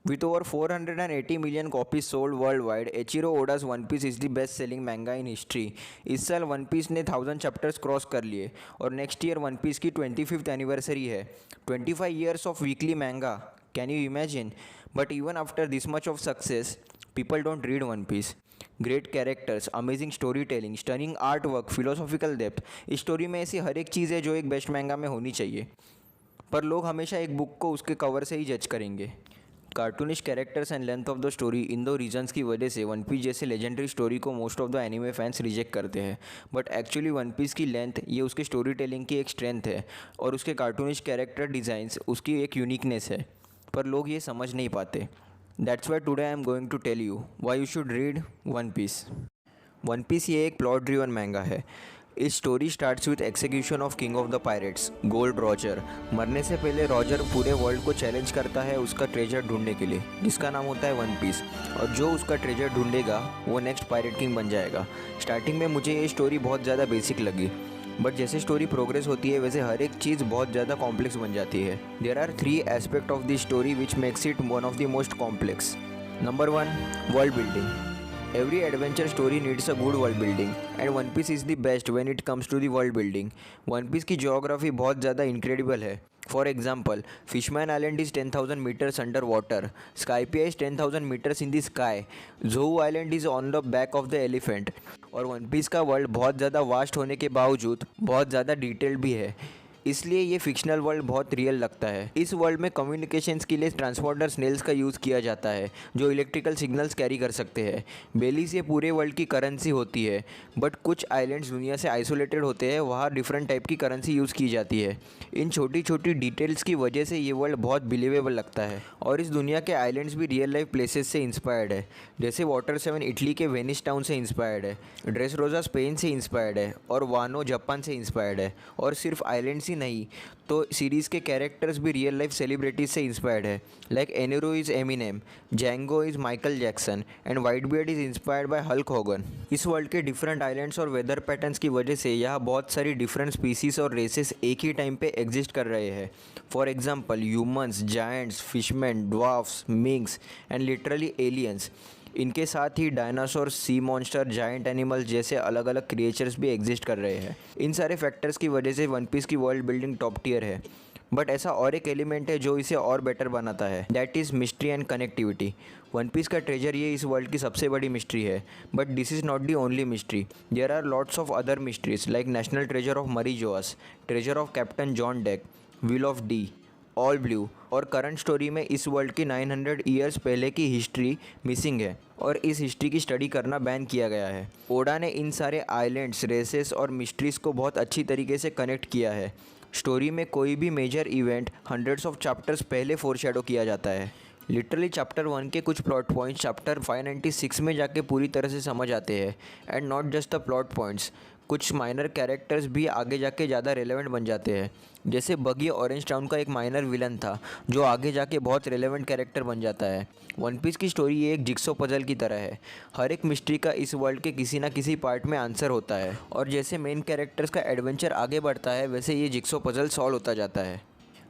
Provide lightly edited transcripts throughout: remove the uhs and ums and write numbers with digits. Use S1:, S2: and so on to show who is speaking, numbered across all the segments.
S1: With over 480 million copies sold worldwide, Eiichiro Oda's One Piece is the best selling manga in history. इस साल one piece ने 1000 chapters cross कर लिए और next year one piece की 25th anniversary है. 25 years of weekly manga. Can you imagine? But even after this much of success, people don't read One Piece. Great characters, amazing story telling, stunning art work, philosophical depth. इस story में ऐसी हर एक चीज़ है जो एक best मैंगा में होनी चाहिए. पर लोग हमेशा एक बुक को उसके कवर से ही जज करेंगे. Cartoonish characters and length of the story, इन दो रीजन्स की वजह से वन पीस जैसे लेजेंडरी स्टोरी को most of the anime fans reject करते हैं. बट एक्चुअली वन पीस की लेंथ ये उसके स्टोरी टेलिंग की एक स्ट्रेंथ है और उसके कार्टूनिश कैरेक्टर डिज़ाइंस उसकी एक यूनिकनेस है. पर लोग ये समझ नहीं पाते. That's why today I am going to tell you why you should read One Piece. One Piece ये एक प्लॉट ड्रिवन मैंगा है. इस story starts with execution of king of the pirates, Gold Roger. मरने से पहले Roger पूरे world को challenge करता है उसका ट्रेजर ढूंढने के लिए, जिसका नाम होता है वन पीस. और जो उसका ट्रेजर ढूंढेगा वो नेक्स्ट पायरेट किंग बन जाएगा. स्टार्टिंग में मुझे ये स्टोरी बहुत ज़्यादा बेसिक लगी, बट जैसे स्टोरी प्रोग्रेस होती है वैसे हर एक चीज़ बहुत ज़्यादा कॉम्प्लेक्स बन जाती है. There are 3 aspect of this story which makes it one of the most complex. Number 1, world building. Every adventure story needs a good world building and One Piece is the best when it comes to the world building. One Piece की geography बहुत ज़्यादा incredible है. For example, Fishman Island is 10,000 meters under water. Skypiea is 10,000 meters in the sky. Zou Island is on the back of the elephant. और One Piece का world बहुत ज़्यादा vast होने के बावजूद बहुत ज़्यादा डिटेल्ड भी है, इसलिए ये फिक्शनल वर्ल्ड बहुत रियल लगता है. इस वर्ल्ड में कम्युनिकेशंस के लिए ट्रांसपोर्टर स्नेल्स का यूज़ किया जाता है जो इलेक्ट्रिकल सिग्नल्स कैरी कर सकते हैं. बेलीज ये पूरे वर्ल्ड की करेंसी होती है, बट कुछ आइलैंड्स दुनिया से आइसोलेटेड होते हैं, वहाँ डिफरेंट टाइप की करेंसी यूज़ की जाती है. इन छोटी छोटी डिटेल्स की वजह से ये वर्ल्ड बहुत बिलीवेबल लगता है. और इस दुनिया के आइलैंड्स भी रियल लाइफ प्लेसेस से इंस्पायर्ड है. जैसे वाटर 7 इटली के वेनिस टाउन से इंस्पायर्ड है, ड्रेस रोजा स्पेन से इंस्पायर्ड है और वानो जापान से इंस्पायर्ड है. और सिर्फ आइलैंड्स नहीं, तो सीरीज़ के कैरेक्टर्स भी रियल लाइफ सेलिब्रिटीज से इंस्पायर्ड है. लाइक एनेरो is Eminem, Django is Michael Jackson and white beard is inspired by Hulk Hogan. इस वर्ल्ड के डिफरेंट आइलैंड्स और वेदर पैटर्न्स की वजह से यहाँ बहुत सारी डिफरेंट स्पीसीज और रेसेस एक ही टाइम पे एग्जिस्ट कर रहे हैं. For example humans, giants, fishman, dwarfs, minks and literally aliens. इनके साथ ही dinosaur, sea monster, giant animals जैसे अलग अलग क्रिएचर्स भी एग्जिस्ट कर रहे हैं. इन सारे फैक्टर्स की वजह से वन पीस की वर्ल्ड बिल्डिंग टॉप टियर है. बट ऐसा और एक एलिमेंट है जो इसे और बेटर बनाता है, that is mystery and connectivity. One piece का ट्रेजर ये इस वर्ल्ड की सबसे बड़ी मिस्ट्री है, but this is not the only mystery. There are lots of other mysteries like national treasure of Mary Geoise, treasure of captain John Deck, wheel of D, all blue. और current story में इस world की 900 years पहले की history missing है और इस history की स्टडी करना बैन किया गया है. ओडा ने इन सारे आइलैंड्स, रेसेस और मिस्ट्रीज़ को बहुत अच्छी तरीके से कनेक्ट किया है. स्टोरी में कोई भी major event hundreds of chapters पहले फोरशैडो किया जाता है. लिटरली चैप्टर 1 के कुछ प्लॉट पॉइंट्स चैप्टर 596 में जाके पूरी तरह से समझ आते हैं. And not just the plot points, कुछ माइनर कैरेक्टर्स भी आगे जाके ज़्यादा रेलेवेंट बन जाते हैं. जैसे बगी ऑरेंज टाउन का एक माइनर विलन था जो आगे जाके बहुत रेलेवेंट कैरेक्टर बन जाता है. वन पीस की स्टोरी ये एक जिक्सो पजल की तरह है. हर एक मिस्ट्री का इस वर्ल्ड के किसी ना किसी पार्ट में आंसर होता है और जैसे मेन कैरेक्टर्स का एडवेंचर आगे बढ़ता है वैसे ये जिक्सो पजल सॉल्व होता जाता है.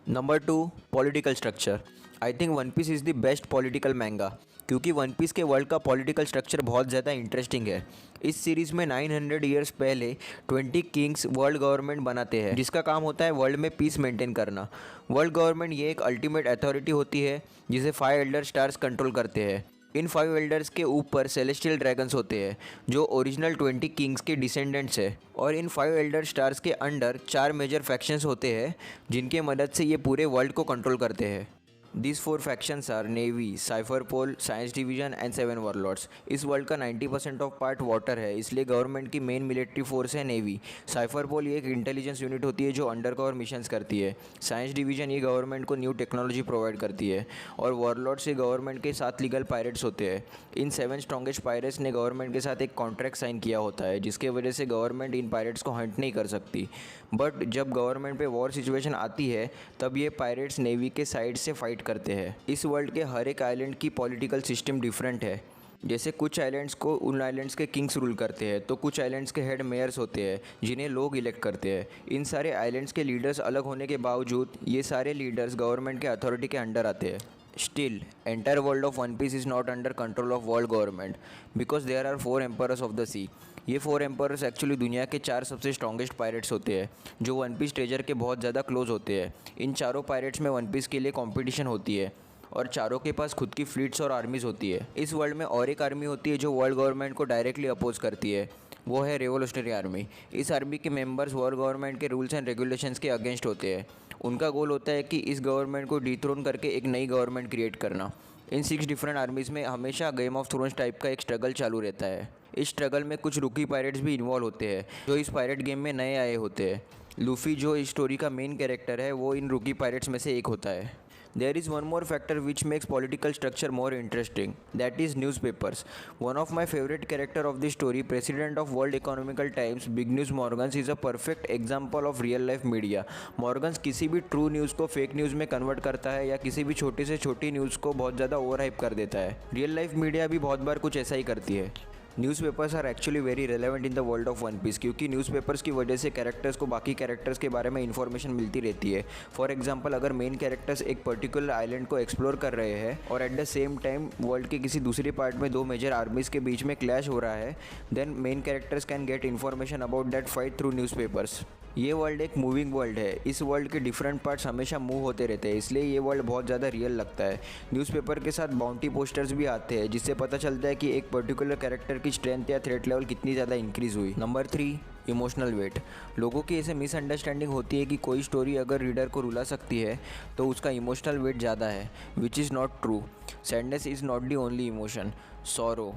S1: Number 2, political structure. I think one piece is the best political manga क्योंकि वन पीस के वर्ल्ड का पॉलिटिकल स्ट्रक्चर बहुत ज़्यादा इंटरेस्टिंग है. इस सीरीज़ में 900 ईयर्स पहले 20 किंग्स वर्ल्ड गवर्नमेंट बनाते हैं जिसका काम होता है वर्ल्ड में पीस मेंटेन करना. वर्ल्ड गवर्नमेंट ये एक अल्टीमेट अथॉरिटी होती है जिसे 5 एल्डर स्टार्स कंट्रोल करते हैं. इन 5 एल्डर्स के ऊपर सेलेस्टियल ड्रैगन्स होते हैं जो ओरिजिनल 20 किंग्स के डिसेंडेंट्स है. और इन 5 एल्डर स्टार्स के अंडर 4 मेजर फैक्शंस होते हैं जिनके मदद से ये पूरे वर्ल्ड को कंट्रोल करते हैं. These 4 factions are Navy, Cipher Pol, Science Division and 7 warlords. इस वर्ल्ड का 90% ऑफ पार्ट वाटर है, इसलिए गवर्नमेंट की मेन मिलिट्री फोर्स है नेवी. साइफर पोल ये एक इंटेलिजेंस यूनिट होती है जो अंडर कवर मिशंस करती है. साइंस डिवीजन ये गवर्नमेंट को न्यू टेक्नोलॉजी प्रोवाइड करती है. और वॉरलॉर्ड्स ये गवर्नमेंट के साथ लीगल पायरेट्स होते हैं. इन 7 स्ट्रॉन्गेस्ट पायरेट्स ने गवर्नमेंट के साथ एक कॉन्ट्रैक्ट साइन किया होता है जिसके वजह से गवर्नमेंट इन पायरेट्स को हंट नहीं कर सकती. बट जब गवर्नमेंट पे वॉर सिचुएशन आती है तब ये पायरेट्स नेवी के साइड से फाइट करते हैं. इस वर्ल्ड के हर एक आइलैंड की पॉलिटिकल सिस्टम डिफरेंट है. जैसे कुछ आइलैंड्स को उन आइलैंड्स के किंग्स रूल करते हैं तो कुछ आइलैंड्स के हेड मेयर्स होते हैं जिन्हें लोग इलेक्ट करते हैं. इन सारे आइलैंड्स के लीडर्स अलग होने के बावजूद ये सारे लीडर्स गवर्नमेंट के अथॉरिटी के अंडर आते हैं. Still, entire world of One Piece is not under control of world government because there are 4 emperors of the sea. ये 4 emperors एक्चुअली दुनिया के 4 सबसे स्ट्रॉन्गेस्ट पायरेट्स होते हैं जो वन पीस ट्रेजर के बहुत ज़्यादा क्लोज होते हैं। इन चारों पायरेट्स में वन पीस के लिए कंपटीशन होती है और चारों के पास खुद की फ्लीट्स और आर्मीज़ होती है। इस वर्ल्ड में और एक आर्मी होती है जो वर्ल्ड गवर्नमेंट को डायरेक्टली अपोज करती है, वो है रेवोल्यूशनरी आर्मी। इस आर्मी के मेंबर्स वर्ल्ड गवर्नमेंट के रूल्स एंड रेगुलेशंस के अगेंस्ट होते हैं। उनका गोल होता है कि इस गवर्नमेंट को डिथ्रोन करके एक नई गवर्नमेंट क्रिएट करना। इन 6 डिफरेंट आर्मीज़ में हमेशा गेम ऑफ थ्रोन्स टाइप का एक स्ट्रगल चालू रहता है। इस स्ट्रगल में कुछ रूकी पायरेट्स भी इन्वॉल्व होते हैं जो इस पायरेट गेम में नए आए होते हैं। लूफी जो इस स्टोरी का मेन कैरेक्टर है वो इन रूकी पायरेट्स में से एक होता है। There is one more factor which makes political structure more interesting, that is newspapers. One of my favorite character of this story, president of World Economical Times, Big News Morgans, is a perfect example of real life media. Morgans किसी भी true news को fake news में convert करता है या किसी भी छोटी से छोटी न्यूज़ को बहुत ज़्यादा ओवर हाइप कर देता है। रियल लाइफ मीडिया भी बहुत बार कुछ ऐसा ही करती है। Newspapers are actually very relevant in the world of one Piece क्योंकि न्यूज़पेपर्स की वजह से कैरेक्टर्स को बाकी कैरेक्टर्स के बारे में इन्फॉर्मेशन मिलती रहती है। फॉर एग्जांपल, अगर मेन कैरेक्टर्स एक पर्टिकुलर आइलैंड को एक्सप्लोर कर रहे हैं और eight the same time world के किसी दूसरे पार्ट में 2 मेजर आर्मीज़ के बीच में क्लैश हो रहा है, then main characters can get information about that fight through newspapers. ये वर्ल्ड एक मूविंग वर्ल्ड है। इस वर्ल्ड के डिफरेंट पार्ट्स हमेशा मूव होते रहते हैं, इसलिए ये वर्ल्ड बहुत ज़्यादा रियल लगता है। न्यूज़पेपर के साथ बाउंटी पोस्टर्स भी आते हैं जिससे पता चलता है कि एक पर्टिकुलर कैरेक्टर की स्ट्रेंथ या थ्रेट लेवल कितनी ज़्यादा इंक्रीज़ हुई। Number 3, emotional weight. लोगों की ऐसे मिसअंडरस्टैंडिंग होती है कि कोई स्टोरी अगर रीडर को रुला सकती है तो उसका इमोशनल वेट ज़्यादा है, which is not true. Sadness is not the only emotion. Sorrow,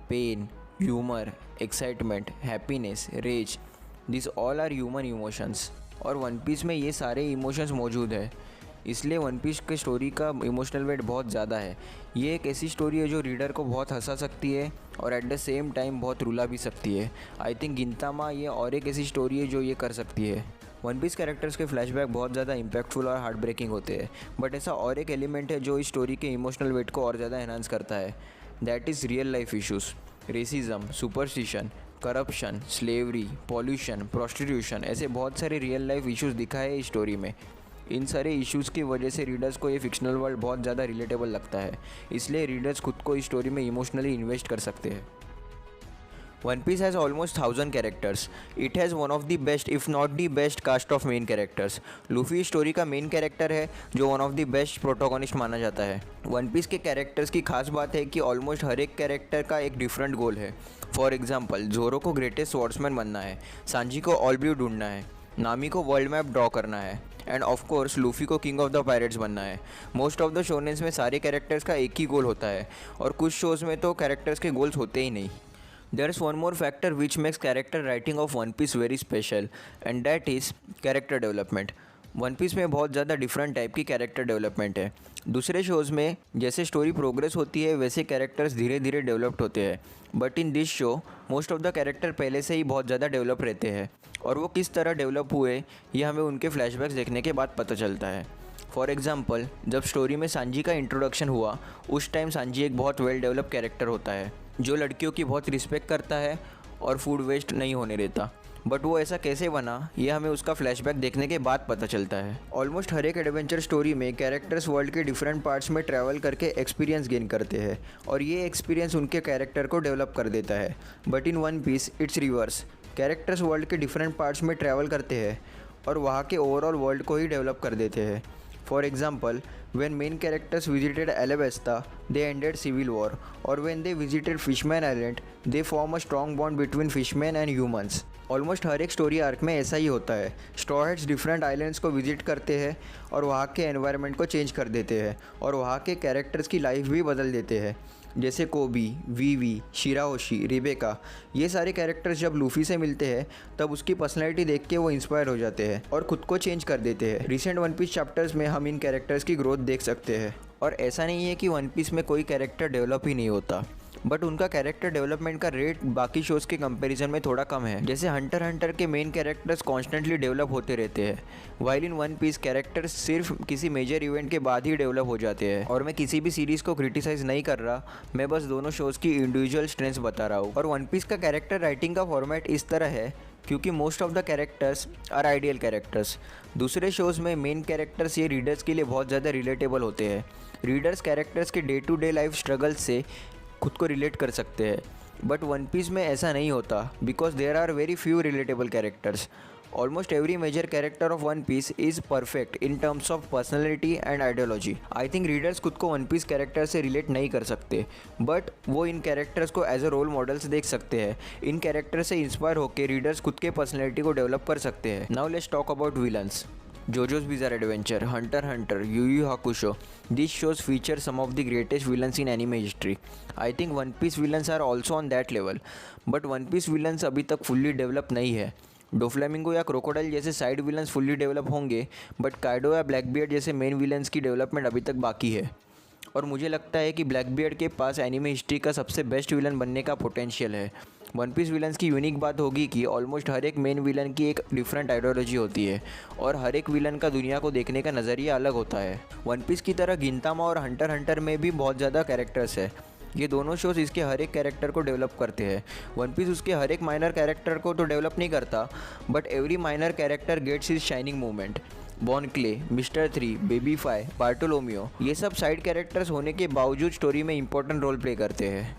S1: pain, humour, excitement, happiness, rage, this all are human emotions और वन पीस में ये सारे इमोशंस मौजूद है, इसलिए वन पीस के स्टोरी का इमोशनल वेट बहुत ज़्यादा है। ये एक ऐसी स्टोरी है जो रीडर को बहुत हंसा सकती है और एट द सेम टाइम बहुत रुला भी सकती है। आई थिंक गिंतामा ये और एक ऐसी स्टोरी है जो ये कर सकती है। वन पीस कैरेक्टर्स के फ्लैशबैक बहुत ज़्यादा इंपैक्टफुल और हार्ट ब्रेकिंग होते हैं, बट ऐसा और एक एलिमेंट है जो इस स्टोरी के इमोशनल वेट को और ज़्यादा एनहांस करता है, that is real life issues. Racism, superstition, corruption, slavery, pollution, prostitution, ऐसे बहुत सारे रियल लाइफ इश्यूज़ दिखाए हैं इस स्टोरी में। इन सारे इश्यूज़ की वजह से रीडर्स को ये फिक्शनल वर्ल्ड बहुत ज़्यादा रिलेटेबल लगता है, इसलिए रीडर्स खुद को इस स्टोरी में इमोशनली इन्वेस्ट कर सकते हैं। One Piece has almost 1000 characters. It has one of the best, if not the best, cast of main characters. Luffy story का मेन कैरेक्टर है जो one of the best protagonist माना जाता है। वन पीस के कैरेक्टर्स की खास बात है कि ऑलमोस्ट हर एक कैरेक्टर का एक डिफरेंट गोल है। फॉर एग्जांपल, जोरो को ग्रेटेस्ट स्वॉर्ड्समैन बनना है, सांजी को ऑल ब्लू ढूंढना है, नामी को वर्ल्ड मैप ड्रॉ करना है एंड ऑफ कोर्स लूफी को किंग ऑफ द पायरेट्स बनना है। मोस्ट ऑफ द शोनेंस में सारे कैरेक्टर्स का एक ही गोल होता है और कुछ शोज़ में तो कैरेक्टर्स के गोल्स होते ही नहीं। There is one more factor which makes character writing of One Piece very special and that is character development. One piece में बहुत ज़्यादा डिफरेंट टाइप की कैरेक्टर डेवलपमेंट है। दूसरे शोज़ में जैसे स्टोरी प्रोग्रेस होती है वैसे कैरेक्टर्स धीरे धीरे डेवलप्ड होते हैं, but in this show most of the character पहले से ही बहुत ज़्यादा डेवलप रहते हैं और वो किस तरह डेवलप हुए ये हमें उनके फ्लैशबैक्स देखने के बाद पता चलता है। फॉर एग्जाम्पल, जब स्टोरी में सांजी का इंट्रोडक्शन हुआ उस टाइम सांजी एक बहुत वेल डेवलप कैरेक्टर होता है जो लड़कियों की बहुत रिस्पेक्ट करता है और फूड वेस्ट नहीं होने देता, बट वो ऐसा कैसे बना ये हमें उसका फ्लैशबैक देखने के बाद पता चलता है। ऑलमोस्ट हर एक एडवेंचर स्टोरी में कैरेक्टर्स वर्ल्ड के डिफरेंट पार्ट्स में ट्रैवल करके एक्सपीरियंस गेन करते हैं और ये एक्सपीरियंस उनके कैरेक्टर को डेवलप कर देता है, but in one piece it's reverse. Characters world के डिफरेंट पार्ट्स में ट्रैवल करते हैं और वहाँ के ओवरऑल वर्ल्ड को ही डेवलप कर देते हैं। For example, when main characters visited Alabasta, they ended civil war, or when they visited Fishman Island, they form a strong bond between fishmen and humans. Almost हर एक स्टोरी आर्क में ऐसा ही होता है। स्ट्रॉ हैट्स डिफरेंट आइलैंड्स को visit करते हैं और वहाँ के एनवायरनमेंट को चेंज कर देते हैं और वहाँ के कैरेक्टर्स की लाइफ भी बदल देते हैं, जैसे कोबी, वीवी, शिराओशी, रिबेका। ये सारे कैरेक्टर्स जब लूफी से मिलते हैं तब उसकी पर्सनैलिटी देख के वो इंस्पायर हो जाते हैं और खुद को चेंज कर देते हैं। रिसेंट वन पीस चैप्टर्स में हम इन कैरेक्टर्स की ग्रोथ देख सकते हैं और ऐसा नहीं है कि वन पीस में कोई कैरेक्टर डेवलप ही नहीं होता, बट उनका कैरेक्टर डेवलपमेंट का रेट बाकी शोज़ के कंपैरिजन में थोड़ा कम है। जैसे हंटर के मेन कैरेक्टर्स कॉन्स्टेंटली डेवलप होते रहते हैं, while in one piece characters सिर्फ किसी मेजर इवेंट के बाद ही डेवलप हो जाते हैं। और मैं किसी भी सीरीज़ को क्रिटिसाइज़ नहीं कर रहा, मैं बस दोनों शोज़ की इंडिविजुअल स्ट्रेंथ्स बता रहा हूँ। और वन पीस का कैरेक्टर राइटिंग का फॉर्मेट इस तरह है क्योंकि most of the characters are ideal characters. दूसरे शोज़ में मेन कैरेक्टर्स ये रीडर्स के लिए बहुत ज़्यादा रिलेटेबल होते हैं। रीडर्स कैरेक्टर्स के day to day life struggle से खुद को रिलेट कर सकते हैं, बट वन पीस में ऐसा नहीं होता because there are very few relatable characters. Almost every major character of one piece is perfect in terms of personality and ideology. I think readers खुद को वन पीस कैरेक्टर से relate नहीं कर सकते, बट वो इन कैरेक्टर्स को as a role models देख सकते हैं। इन कैरेक्टर से इंस्पायर होकर रीडर्स खुद के पर्सनैलिटी को डेवलप कर सकते हैं। Now let's talk about villains. JoJo's Bizarre Adventure, Hunter x Hunter, Yu Yu Hakusho. These shows feature some of the greatest villains in anime history. I think One Piece villains are also on that level, but One Piece villains अभी तक fully develop नहीं है। डोफ्लेमिंगो या crocodile जैसे side villains fully develop होंगे, but Kaido या ब्लैकबियर्ड जैसे main villains की डेवलपमेंट अभी तक बाकी है। और मुझे लगता है कि ब्लैकबियर्ड के पास एनिमे हिस्ट्री का सबसे बेस्ट विलन बनने का पोटेंशियल है। वन पीस विलन्स की यूनिक बात होगी कि ऑलमोस्ट हर एक मेन विलन की एक डिफरेंट आइडियोलॉजी होती है और हर एक विलन का दुनिया को देखने का नज़रिया अलग होता है। वन पीस की तरह गिनतामा और हंटर हंटर में भी बहुत ज़्यादा कैरेक्टर्स है। ये दोनों शोज़ इसके हर एक कैरेक्टर को डेवलप करते हैं। वन पीस उसके हर एक माइनर कैरेक्टर को तो डेवलप नहीं करता, but every minor character gets his shining moment. Bon Clay, mister 3, baby five, Bartolomeo, ये सब साइड कैरेक्टर्स होने के बावजूद स्टोरी में इंपॉर्टेंट रोल प्ले करते हैं।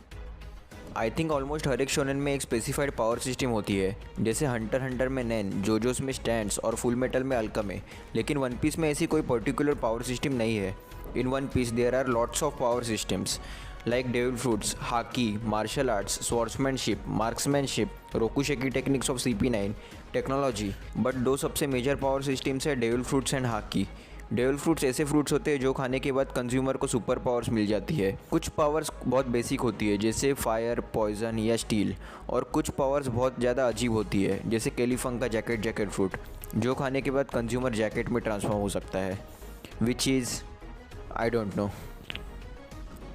S1: आई थिंक ऑलमोस्ट हर एक शोनेन में एक स्पेसिफाइड पावर सिस्टम होती है, जैसे हंटर हंटर में नैन, जोजोस में स्टैंड्स और फुल मेटल में अल्केमी। लेकिन वन पीस में ऐसी कोई पर्टिकुलर पावर सिस्टम नहीं है। In one piece there are lots of power systems like devil fruits, हाकी, मार्शल आर्ट्स, स्वॉर्ड्समैनशिप, मार्क्समैनशिप, रोकुशेकी techniques of CP9, technology. But दो सबसे मेजर पावर सिस्टम्स है डेविल फ्रूट्स एंड हाकी। डेविल फ्रूट्स ऐसे fruits होते हैं जो खाने के बाद कंज्यूमर को सुपर पावर्स मिल जाती है। कुछ पावर्स बहुत बेसिक होती है जैसे फायर, पॉइजन या स्टील, और कुछ पावर्स बहुत ज़्यादा अजीब होती है जैसे कैलीफंग का जैकेट फ्रूट, जो खाने के बाद कंज्यूमर जैकेट में ट्रांसफॉर्म हो सकता है, which is I don't know.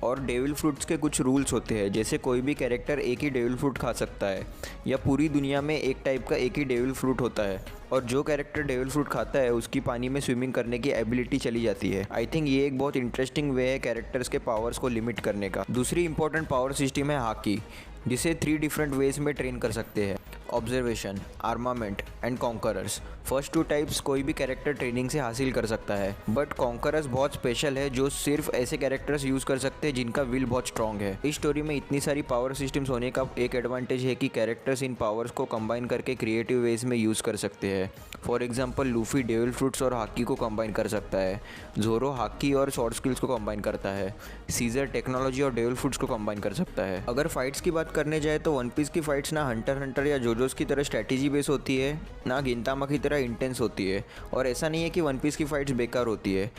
S1: और डेविल फ्रूट्स के कुछ रूल्स होते हैं, जैसे कोई भी कैरेक्टर एक ही डेविल फ्रूट खा सकता है या पूरी दुनिया में एक टाइप का एक ही डेविल फ्रूट होता है, और जो कैरेक्टर डेविल फ्रूट खाता है उसकी पानी में स्विमिंग करने की एबिलिटी चली जाती है। आई थिंक ये एक बहुत इंटरेस्टिंग वे है कैरेक्टर्स के पावर्स को लिमिट करने का। दूसरी इंपॉर्टेंट पावर सिस्टम है हाकी, जिसे 3 डिफरेंट वेज में ट्रेन कर सकते हैं, observation, armament and conquerors. First 2 types कोई भी कैरेक्टर ट्रेनिंग से हासिल कर सकता है, बट कॉन्करर्स बहुत स्पेशल है जो सिर्फ ऐसे कैरेक्टर्स यूज़ कर सकते हैं जिनका विल बहुत स्ट्रॉन्ग है। इस स्टोरी में इतनी सारी पावर सिस्टम्स होने का एक एडवांटेज है कि कैरेक्टर्स इन पावर्स को कंबाइन करके क्रिएटिव वेज में यूज़ कर सकते हैं। For example Luffy devil fruits और हाकी को कंबाइन कर सकता है, जोरो हाकी और शॉर्ट स्किल्स को कंबाइन करता है, सीजर टेक्नोलॉजी और डेविल फ्रूट्स को कंबाइन कर सकता है। अगर फाइट्स की बात करने जाए तो वन पीस की फाइट्स ना हंटर हंटर या जोजोस की तरह स्ट्रैटेजी बेस होती है, ना गिनतामा की तरह इंटेंस होती है। और ऐसा नहीं है कि वन पीस की फाइट्स बेकार होती है,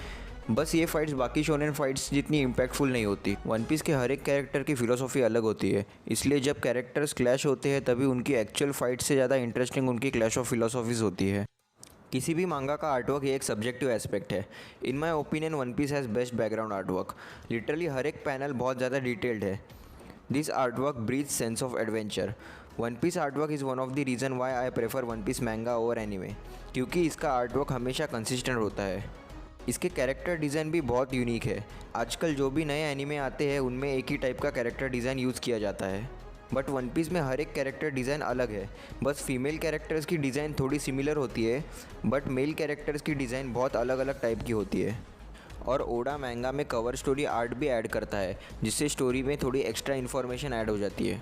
S1: बस ये फाइट्स बाकी शोनेन फाइट्स जितनी इम्पैक्टफुल नहीं होती। वन पीस के हर एक कैरेक्टर की फिलोसॉफी अलग होती है, इसलिए जब कैरेक्टर्स क्लैश होते हैं तभी उनकी एक्चुअल फाइट से ज़्यादा इंटरेस्टिंग उनकी क्लैश ऑफ फिलोसॉफीज होती है। किसी भी मांगा का आर्टवर्क ये एक सब्जेक्टिव एस्पेक्ट है। In my opinion one piece has best background artwork. Literally हर एक पैनल बहुत ज़्यादा डिटेल्ड है। This artwork breathes sense of adventure. One piece artwork is one of the reason why I prefer one piece manga over anime, क्योंकि इसका artwork हमेशा consistent होता है। इसके कैरेक्टर डिज़ाइन भी बहुत यूनिक है। आजकल जो भी नए एनीमे आते हैं उनमें एक ही टाइप का कैरेक्टर डिज़ाइन यूज़ किया जाता है, बट वन पीस में हर एक कैरेक्टर डिज़ाइन अलग है। बस फीमेल कैरेक्टर्स की डिज़ाइन थोड़ी सिमिलर होती है, बट मेल कैरेक्टर्स की डिज़ाइन बहुत अलग अलग टाइप की होती है। और ओडा मैंगा में कवर स्टोरी आर्ट भी ऐड करता है, जिससे स्टोरी में थोड़ी एक्स्ट्रा इन्फॉर्मेशन ऐड हो जाती है।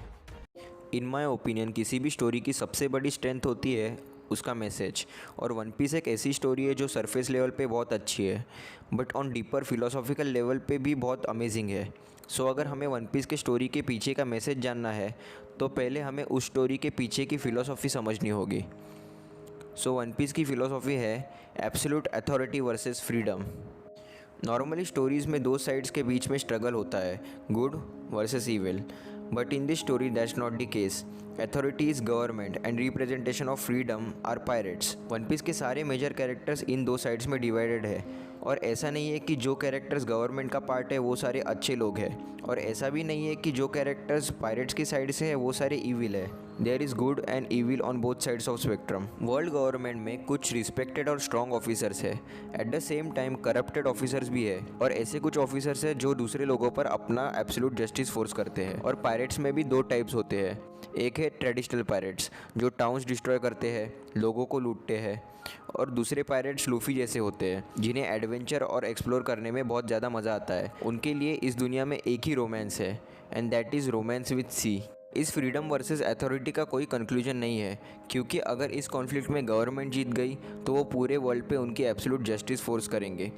S1: इन माय ओपिनियन किसी भी स्टोरी की सबसे बड़ी स्ट्रेंथ होती है उसका मैसेज, और वन पीस एक ऐसी स्टोरी है जो सरफेस लेवल पे बहुत अच्छी है, but on deeper philosophical level पे भी बहुत अमेजिंग है। सो अगर हमें वन पीस के स्टोरी के पीछे का मैसेज जानना है तो पहले हमें उस स्टोरी के पीछे की फ़िलोसॉफ़ी समझनी होगी। सो वन पीस की फ़िलोसॉफ़ी है absolute authority versus freedom. Normally stories में 2 साइड्स के बीच में स्ट्रगल होता है, good versus evil, but in this story that's not the case. Authority is government and representation of freedom are pirates. One piece के सारे major characters इन 2 sides में डिवाइडेड है, और ऐसा नहीं है कि जो कैरेक्टर्स गवर्नमेंट का पार्ट है वो सारे अच्छे लोग हैं, और ऐसा भी नहीं है कि जो कैरेक्टर्स पायरेट्स की साइड से है वो सारे ईविल है। There is good and evil on both sides of spectrum. World government में कुछ रिस्पेक्टेड और स्ट्रॉन्ग ऑफिसर्स है, at the same time corrupted officers भी है, और ऐसे कुछ ऑफिसर्स है जो दूसरे लोगों पर अपना एब्सोल्यूट जस्टिस फोर्स करते हैं। और पायरेट्स में भी 2 टाइप्स होते हैं, एक है है ट्रेडिशनल पायरेट्स जो टाउन्स डिस्ट्रॉय करते हैं, लोगों को लूटते हैं, और दूसरे पायरेट्स लूफी जैसे होते हैं जिन्हें एडवेंचर और एक्सप्लोर करने में बहुत ज़्यादा मज़ा आता है। उनके लिए इस दुनिया में एक ही रोमांस है, and that is romance with sea. इस फ्रीडम वर्सेस अथॉरिटी का कोई कंक्लूजन नहीं है, क्योंकि अगर इस कॉन्फ्लिक्ट में गवर्नमेंट जीत गई तो वो पूरे वर्ल्ड पे उनकी एब्सोल्यूट जस्टिस फोर्स करेंगे।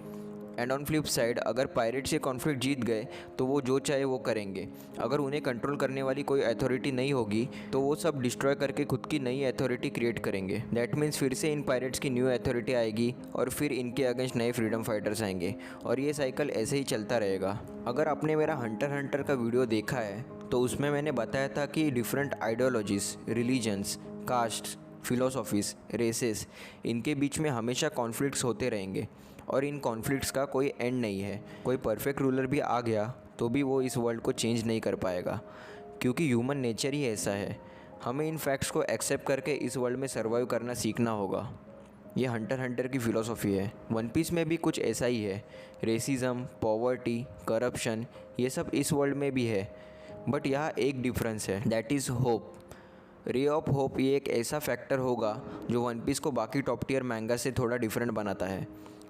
S1: एंड ऑन फ्लिप साइड, अगर पायरेट्स ये कॉन्फ्लिक्ट जीत गए तो वो जो चाहे वो करेंगे। अगर उन्हें कंट्रोल करने वाली कोई अथॉरिटी नहीं होगी तो वो सब डिस्ट्रॉय करके खुद की नई अथॉरिटी क्रिएट करेंगे। दैट मीन्स फिर से इन पायरेट्स की न्यू अथॉरिटी आएगी और फिर इनके अगेंस्ट नए फ्रीडम फाइटर्स आएंगे, और ये साइकिल ऐसे ही चलता रहेगा। अगर आपने मेरा हंटर का वीडियो देखा है तो उसमें मैंने बताया था कि different ideologies, religions, caste, philosophies, races, इनके बीच में हमेशा कॉन्फ्लिक्ट्स होते रहेंगे और इन कॉन्फ्लिक्ट्स का कोई एंड नहीं है। कोई परफेक्ट रूलर भी आ गया तो भी वो इस वर्ल्ड को चेंज नहीं कर पाएगा, क्योंकि ह्यूमन नेचर ही ऐसा है। हमें इन फैक्ट्स को एक्सेप्ट करके इस वर्ल्ड में सर्वाइव करना सीखना होगा। ये हंटर की फ़िलोसॉफी है। वन पीस में भी कुछ ऐसा ही है। रेसिज्म, पॉवर्टी, करप्शन, ये सब इस वर्ल्ड में भी है, बट यहाँ एक डिफरेंस है, that is hope. Ray of hope ये एक ऐसा फैक्टर होगा जो वन पीस को बाकी टॉप टियर मैंगा से थोड़ा डिफरेंट बनाता है।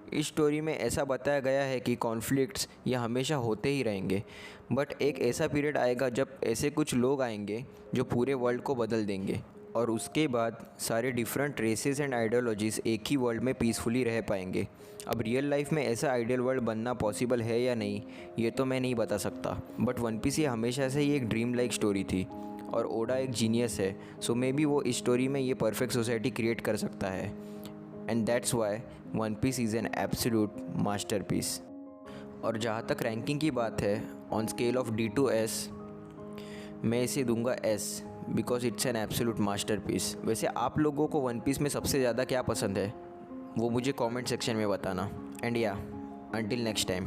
S1: इस स्टोरी में ऐसा बताया गया है कि कॉन्फ्लिक्ट्स ये हमेशा होते ही रहेंगे, बट एक ऐसा पीरियड आएगा जब ऐसे कुछ लोग आएंगे जो पूरे वर्ल्ड को बदल देंगे, और उसके बाद सारे डिफरेंट रेसेस एंड आइडियोलॉजीज़ एक ही वर्ल्ड में पीसफुली रह पाएंगे। अब रियल लाइफ में ऐसा आइडियल वर्ल्ड बनना पॉसिबल है या नहीं, ये तो मैं नहीं बता सकता, बट वन पीस ये हमेशा से ही एक ड्रीम लाइक स्टोरी थी, और ओडा एक जीनियस है, सो मे बी वो इस स्टोरी में ये परफेक्ट सोसाइटी क्रिएट कर सकता है। And that's why one piece is an absolute masterpiece. और जहाँ तक रैंकिंग की बात है, on scale of D to S मैं इसे दूंगा S, because it's an absolute masterpiece. वैसे आप लोगों को वन पीस में सबसे ज़्यादा क्या पसंद है वो मुझे कमेंट सेक्शन में बताना। एंड या, अंटिल नेक्स्ट टाइम।